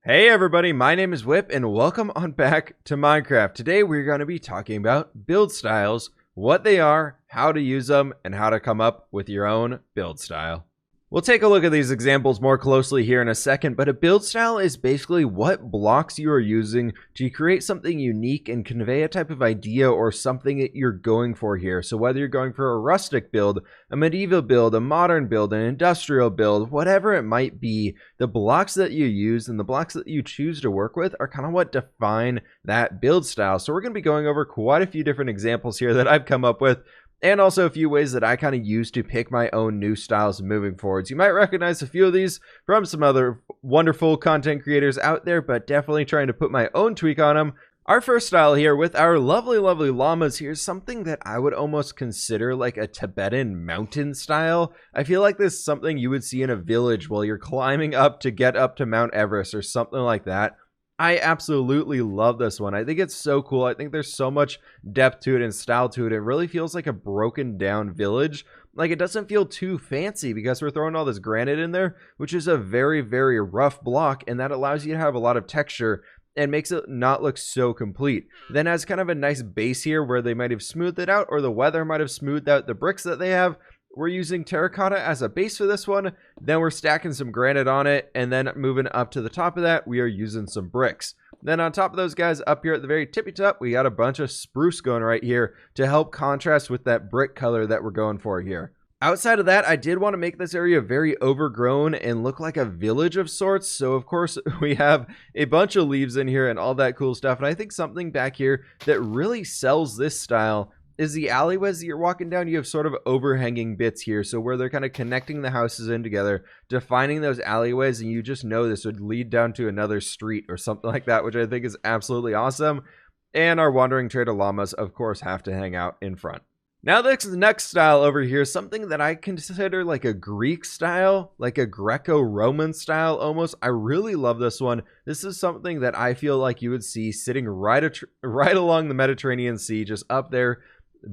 Hey everybody, my name is Whip and welcome on back to Minecraft. Today we're going to be talking about build styles, what they are, how to use them, and how to come up with your own build style. We'll take a look at these examples more closely here in a second, but a build style is basically what blocks you are using to create something unique and convey a type of idea or something that you're going for here. So whether you're going for a rustic build, a medieval build, a modern build, an industrial build, whatever it might be, the blocks that you use and the blocks that you choose to work with are kind of what define that build style. So we're going to be going over quite a few different examples here that I've come up with, and also a few ways that I kind of use to pick my own new styles moving forwards. You might recognize a few of these from some other wonderful content creators out there, but definitely trying to put my own tweak on them. Our first style here with our lovely llamas here is something that I would almost consider like a Tibetan mountain style. I feel like this is something you would see in a village while you're climbing up to get up to Mount Everest or something like that. I absolutely love this one. I think it's so cool. I think there's so much depth to it and style to it. It really feels like a broken down village. Like, it doesn't feel too fancy because we're throwing all this granite in there, which is a very, very rough block, and that allows you to have a lot of texture and makes it not look so complete. Then has kind of a nice base here where they might have smoothed it out, or the weather might have smoothed out the bricks that they have. We're using terracotta as a base for this one. Then we're stacking some granite on it. And then moving up to the top of that, we are using some bricks. Then on top of those guys up here at the very tippy top, we got a bunch of spruce going right here to help contrast with that brick color that we're going for here. Outside of that, I did want to make this area very overgrown and look like a village of sorts. So of course we have a bunch of leaves in here and all that cool stuff. And I think something back here that really sells this style is the alleyways that you're walking down. You have sort of overhanging bits here, so where they're kind of connecting the houses in together, defining those alleyways, and you just know this would lead down to another street or something like that, which I think is absolutely awesome. And our wandering trader llamas, of course, have to hang out in front. Now this next style over here is something that I consider like a Greek style, like a Greco-Roman style almost. I really love this one. This is something that I feel like you would see sitting right along the Mediterranean Sea, just up there,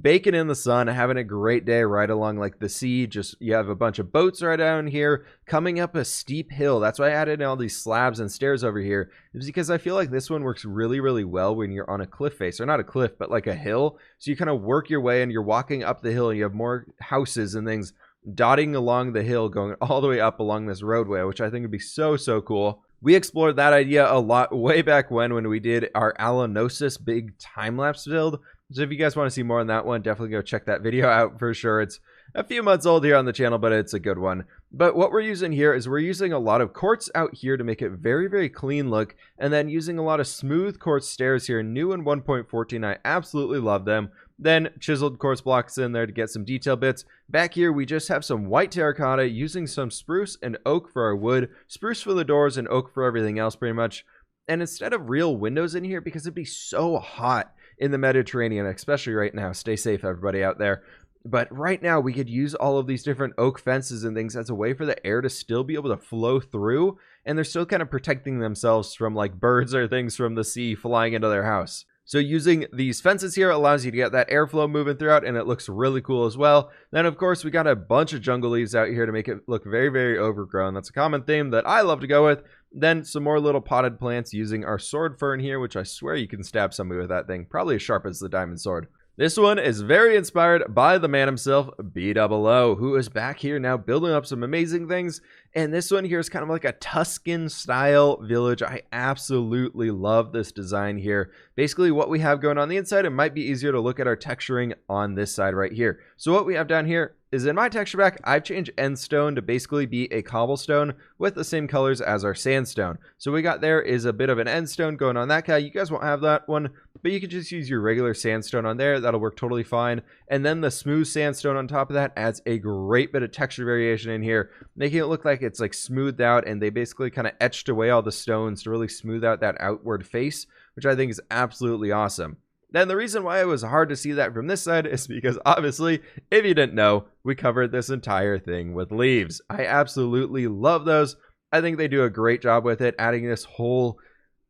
baking in the sun, having a great day right along like the sea. Just you have a bunch of boats right down here coming up a steep hill. That's why I added in all these slabs and stairs over here. It's because I feel like this one works really, really well when you're on a cliff face, or not a cliff, but like a hill. So you kind of work your way and you're walking up the hill and you have more houses and things dotting along the hill going all the way up along this roadway, which I think would be so, so cool. We explored that idea a lot way back when we did our Alanosis big time-lapse build. So if you guys want to see more on that one, definitely go check that video out for sure. It's a few months old here on the channel, but it's a good one. But what we're using here is we're using a lot of quartz out here to make it very, very clean look. And then using a lot of smooth quartz stairs here, new in 1.14. I absolutely love them. Then chiseled quartz blocks in there to get some detail bits. Back here, we just have some white terracotta using some spruce and oak for our wood. Spruce for the doors and oak for everything else pretty much. And instead of real windows in here, because it'd be so hot in the Mediterranean, especially right now. Stay safe, everybody out there. But right now, we could use all of these different oak fences and things as a way for the air to still be able to flow through. And they're still kind of protecting themselves from like birds or things from the sea flying into their house. So using these fences here allows you to get that airflow moving throughout, and it looks really cool as well. Then, of course, we got a bunch of jungle leaves out here to make it look very, very overgrown. That's a common theme that I love to go with. Then some more little potted plants using our sword fern here, which I swear you can stab somebody with that thing. Probably as sharp as the diamond sword. This one is very inspired by the man himself, B-double-O, who is back here now building up some amazing things. And this one here is kind of like a Tuscan style village. I absolutely love this design here. Basically what we have going on the inside, it might be easier to look at our texturing on this side right here. So what we have down here is in my texture pack, I've changed end stone to basically be a cobblestone with the same colors as our sandstone. So we got there is a bit of an end stone going on that guy. You guys won't have that one, but you can just use your regular sandstone on there. That'll work totally fine. And then the smooth sandstone on top of that adds a great bit of texture variation in here, making it look like it's like smoothed out, and they basically kind of etched away all the stones to really smooth out that outward face, which I think is absolutely awesome. Then the reason why it was hard to see that from this side is because obviously, if you didn't know, we covered this entire thing with leaves. I absolutely love those. I think they do a great job with it, adding this whole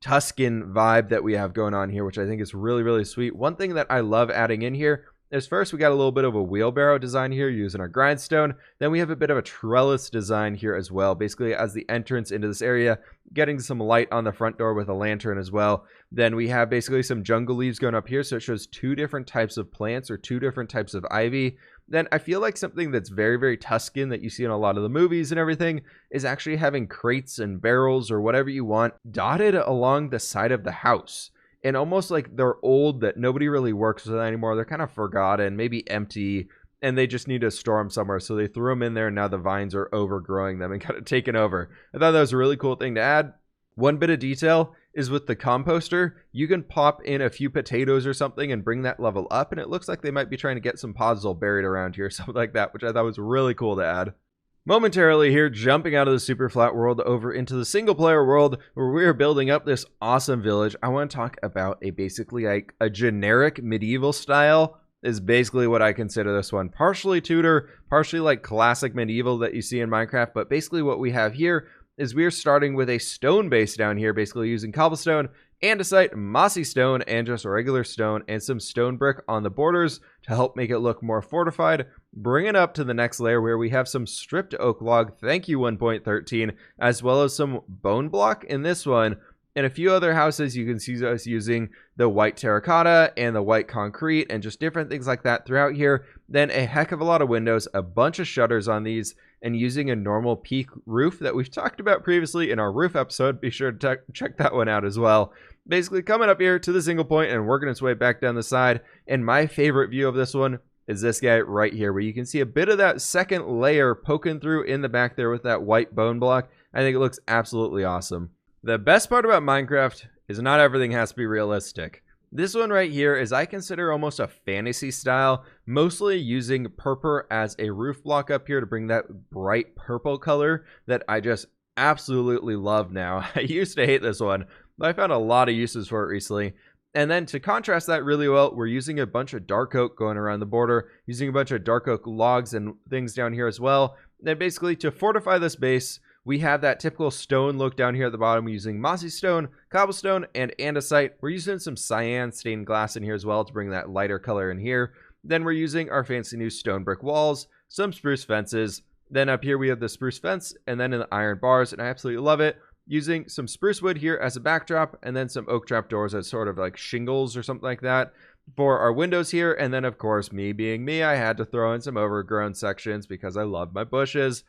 Tuscan vibe that we have going on here, which I think is really, really sweet. One thing that I love adding in here is first we got a little bit of a wheelbarrow design here using our grindstone. Then we have a bit of a trellis design here as well, basically as the entrance into this area, getting some light on the front door with a lantern as well. Then we have basically some jungle leaves going up here, so it shows 2 different types of plants or 2 different types of ivy. Then I feel like something that's very, very Tuscan that you see in a lot of the movies and everything is actually having crates and barrels or whatever you want dotted along the side of the house. And almost like they're old, that nobody really works with anymore. They're kind of forgotten, maybe empty, and they just need to store them somewhere. So they threw them in there, and now the vines are overgrowing them and kind of taken over. I thought that was a really cool thing to add. One bit of detail is with the composter, you can pop in a few potatoes or something and bring that level up, and it looks like they might be trying to get some puzzle buried around here, something like that, which I thought was really cool to add. Momentarily here, jumping out of the super flat world over into the single player world where we are building up this awesome village. I want to talk about basically like a generic medieval style is basically what I consider this one. Partially Tudor, partially like classic medieval that you see in Minecraft, but basically what we have here is we're starting with a stone base down here, basically using cobblestone, andesite, mossy stone, and just regular stone, and some stone brick on the borders to help make it look more fortified. Bring it up to the next layer where we have some stripped oak log, thank you 1.13, as well as some bone block in this one. In a few other houses, you can see us using the white terracotta and the white concrete and just different things like that throughout here. Then a heck of a lot of windows, a bunch of shutters on these, and using a normal peak roof that we've talked about previously in our roof episode. Be sure to check that one out as well. Basically coming up here to the single point and working its way back down the side. And my favorite view of this one is this guy right here, where you can see a bit of that second layer poking through in the back there with that white bone block. I think it looks absolutely awesome. The best part about Minecraft is not everything has to be realistic. This one right here is I consider almost a fantasy style, mostly using purple as a roof block up here to bring that bright purple color that I just absolutely love now. I used to hate this one, but I found a lot of uses for it recently. And then to contrast that really well, we're using a bunch of dark oak going around the border, using a bunch of dark oak logs and things down here as well. Then basically to fortify this base, we have that typical stone look down here at the bottom using mossy stone, cobblestone, and andesite. We're using some cyan stained glass in here as well to bring that lighter color in here. Then we're using our fancy new stone brick walls, some spruce fences. Then up here we have the spruce fence and then in the iron bars, and I absolutely love it. Using some spruce wood here as a backdrop and then some oak trap doors as sort of like shingles or something like that for our windows here. And then of course, me being me, I had to throw in some overgrown sections because I love my bushes.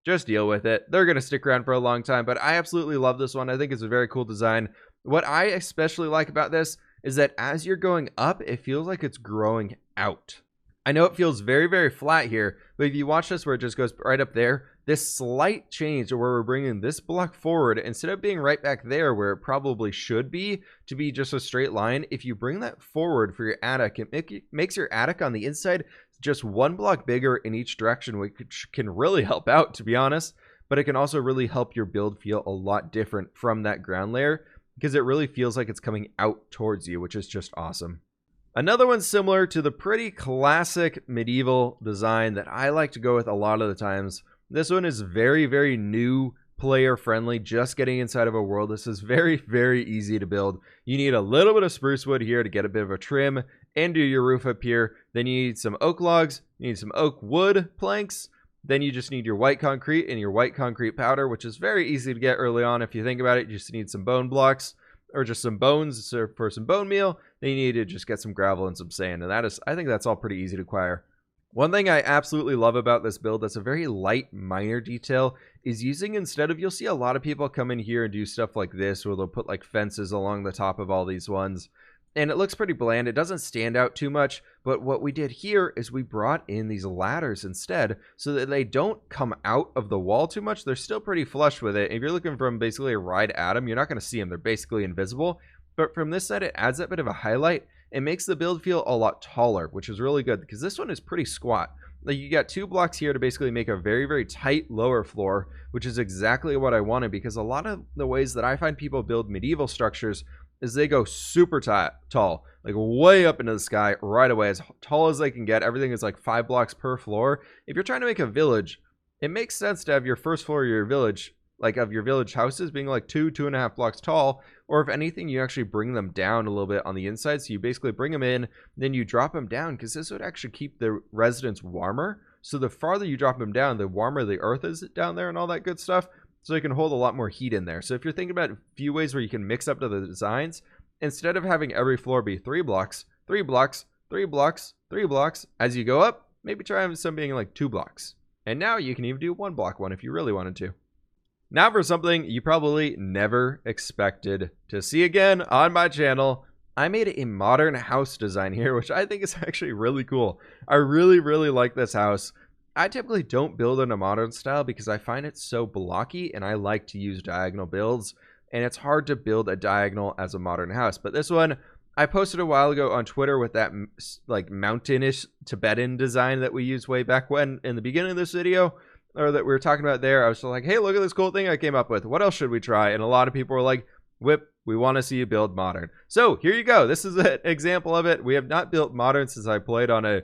Just deal with it. They're going to stick around for a long time, but I absolutely love this one. I think it's a very cool design. What I especially like about this is that as you're going up, it feels like it's growing out. I know it feels very, very flat here, but if you watch this where it just goes right up there, this slight change where we're bringing this block forward, instead of being right back there where it probably should be to be just a straight line, if you bring that forward for your attic, it makes your attic on the inside just one block bigger in each direction, which can really help out, to be honest. But it can also really help your build feel a lot different from that ground layer because it really feels like it's coming out towards you, which is just awesome. Another one similar to the pretty classic medieval design that I like to go with a lot of the times. This one is very, very new, player friendly, just getting inside of a world. This is very, very easy to build. You need a little bit of spruce wood here to get a bit of a trim and do your roof up here. Then you need some oak logs, you need some oak wood planks. Then you just need your white concrete and your white concrete powder, which is very easy to get early on. If you think about it, you just need some bone blocks or just some bones for some bone meal. Then you need to just get some gravel and some sand. And I think that's all pretty easy to acquire. One thing I absolutely love about this build that's a very light minor detail is using, instead of, you'll see a lot of people come in here and do stuff like this where they'll put like fences along the top of all these ones. And it looks pretty bland. It doesn't stand out too much. But what we did here is we brought in these ladders instead so that they don't come out of the wall too much. They're still pretty flush with it. If you're looking from basically a ride at them, you're not going to see them. They're basically invisible. But from this side, it adds that bit of a highlight. It makes the build feel a lot taller, which is really good because this one is pretty squat. Like, you got 2 blocks here to basically make a very, very tight lower floor, which is exactly what I wanted, because a lot of the ways that I find people build medieval structures is they go super tall, like way up into the sky right away, as tall as they can get. Everything is like 5 blocks per floor. If you're trying to make a village, it makes sense to have your first floor of your village like of your village houses being like 2.5 blocks tall, or if anything, you actually bring them down a little bit on the inside. So you basically bring them in, then you drop them down, because this would actually keep the residents warmer. So the farther you drop them down, the warmer the earth is down there and all that good stuff. So you can hold a lot more heat in there. So if you're thinking about a few ways where you can mix up to the designs, instead of having every floor be 3 blocks, 3 blocks, 3 blocks, 3 blocks, as you go up, maybe try having some being like 2 blocks. And now you can even do 1 block one if you really wanted to. Now for something you probably never expected to see again on my channel. I made a modern house design here, which I think is actually really cool. I really, really like this house. I typically don't build in a modern style because I find it so blocky, and I like to use diagonal builds, and it's hard to build a diagonal as a modern house. But this one, I posted a while ago on Twitter with that like mountainish Tibetan design that we used way back when in the beginning of this video, or that we were talking about there. I was just like, hey, look at this cool thing I came up with. What else should we try? And a lot of people were like, Whip, we want to see you build modern. So here you go. This is an example of it. We have not built modern since I played on a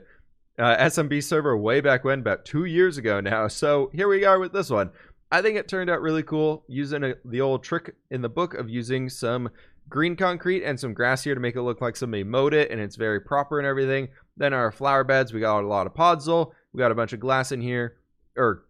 SMB server way back when, about 2 years ago now. So here we are with this one. I think it turned out really cool, using the old trick in the book of using some green concrete and some grass here to make it look like somebody mowed it, and it's very proper and everything. Then our flower beds, we got a lot of podzol. We got a bunch of glass in here, or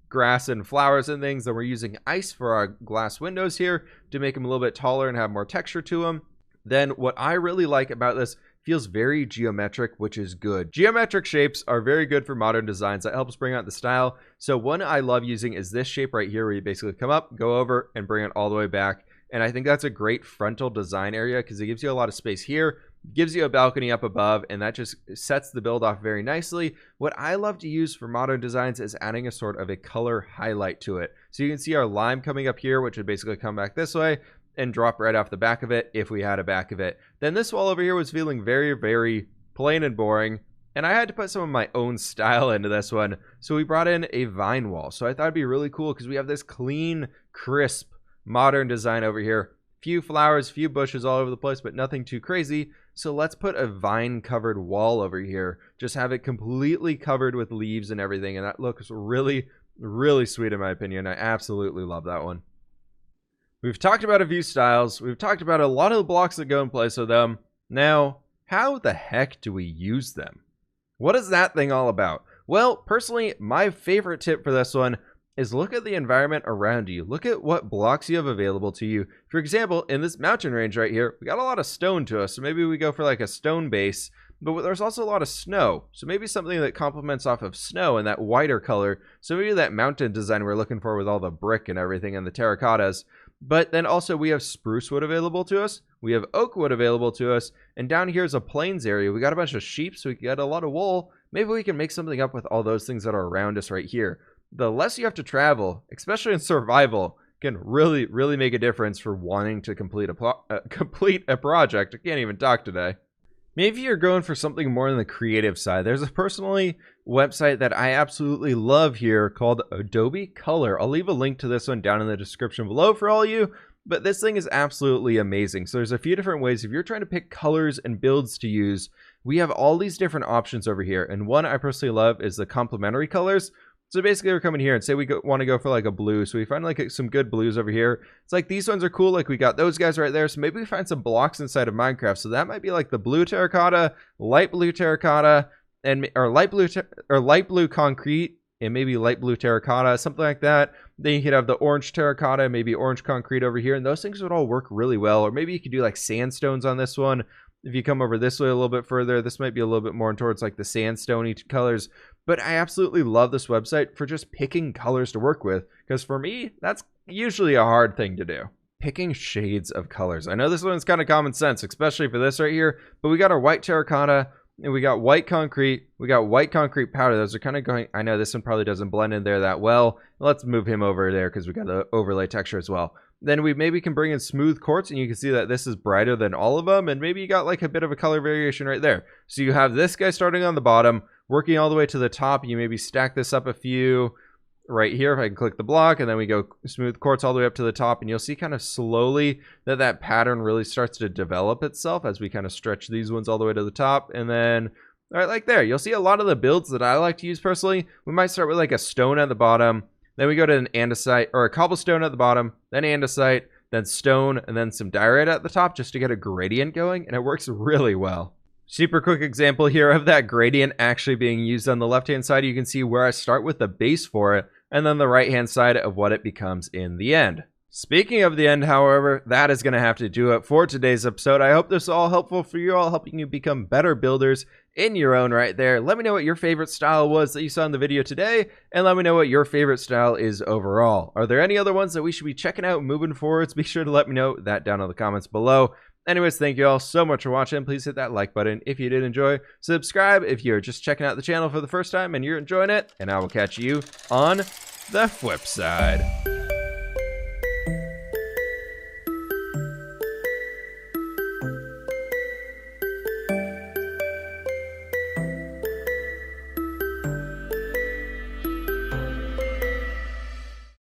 grass and flowers and things. Then we're using ice for our glass windows here to make them a little bit taller and have more texture to them. Then what I really like about this, feels very geometric, which is good. Geometric shapes are very good for modern designs. That helps bring out the style. So one I love using is this shape right here, where you basically come up, go over, and bring it all the way back. And I think that's a great frontal design area because it gives you a lot of space here, gives you a balcony up above, and that just sets the build off very nicely. What I love to use for modern designs is adding a sort of a color highlight to it. So you can see our lime coming up here, which would basically come back this way and drop right off the back of it if we had a back of it. Then this wall over here was feeling very, very plain and boring, and I had to put some of my own style into this one. So we brought in a vine wall. So I thought it'd be really cool because we have this clean, crisp, modern design over here. Few flowers, few bushes all over the place, but nothing too crazy. So let's put a vine covered wall over here. Just have it completely covered with leaves and everything, and that looks really, really sweet in my opinion. I absolutely love that one. We've talked about a few styles. We've talked about a lot of the blocks that go in place with them. Now, how the heck do we use them? What is that thing all about? Well, personally, my favorite tip for this one is look at the environment around you. Look at what blocks you have available to you. For example, in this mountain range right here, we got a lot of stone to us. So maybe we go for like a stone base, but there's also a lot of snow. So maybe something that complements off of snow in that whiter color. So maybe that mountain design we're looking for with all the brick and everything and the terracottas. But then also we have spruce wood available to us. We have oak wood available to us. And down here is a plains area. We got a bunch of sheep, so we can get a lot of wool. Maybe we can make something up with all those things that are around us right here. The less you have to travel, especially in survival, can really, really make a difference for wanting to complete a project. I can't even talk today. Maybe you're going for something more on the creative side. There's a personally website that I absolutely love here called Adobe Color. I'll leave a link to this one down in the description below for all you, but this thing is absolutely amazing. So there's a few different ways. If you're trying to pick colors and builds to use, we have all these different options over here. And one I personally love is the complementary colors. So basically we're coming here and say we want to go for like a blue. So we find like some good blues over here. It's like these ones are cool. Like we got those guys right there. So maybe we find some blocks inside of Minecraft. So that might be like the blue terracotta, light blue terracotta, and or light blue concrete, and maybe light blue terracotta, something like that. Then you could have the orange terracotta, maybe orange concrete over here. And those things would all work really well. Or maybe you could do like sandstones on this one. If you come over this way a little bit further, this might be a little bit more towards like the sandstone-y colors. But I absolutely love this website for just picking colors to work with. Because for me, that's usually a hard thing to do. Picking shades of colors. I know this one's kind of common sense, especially for this right here. But we got our white terracotta, and we got white concrete. We got white concrete powder. Those are kind of going... I know this one probably doesn't blend in there that well. Let's move him over there because we got the overlay texture as well. Then we maybe can bring in smooth quartz, and you can see that this is brighter than all of them, and maybe you got like a bit of a color variation right there. So you have this guy starting on the bottom, working all the way to the top. You maybe stack this up a few right here. If I can click the block, and then we go smooth quartz all the way up to the top, and you'll see kind of slowly that pattern really starts to develop itself as we kind of stretch these ones all the way to the top. And then right like there, you'll see a lot of the builds that I like to use personally. We might start with like a stone at the bottom, Then we go to an andesite, or a cobblestone at the bottom, then andesite, then stone, and then some diorite at the top just to get a gradient going, and it works really well. Super quick example here of that gradient actually being used on the left-hand side. You can see where I start with the base for it, and then the right-hand side of what it becomes in the end. Speaking of the end, however, that is going to have to do it for today's episode. I hope this is all helpful for you all, helping you become better builders in your own right there. Let me know what your favorite style was that you saw in the video today, and let me know what your favorite style is overall. Are there any other ones that we should be checking out moving forwards? Be sure to let me know that down in the comments below. Anyways, thank you all so much for watching. Please hit that like button if you did enjoy. Subscribe if you're just checking out the channel for the first time and you're enjoying it. And I will catch you on the fWhip side.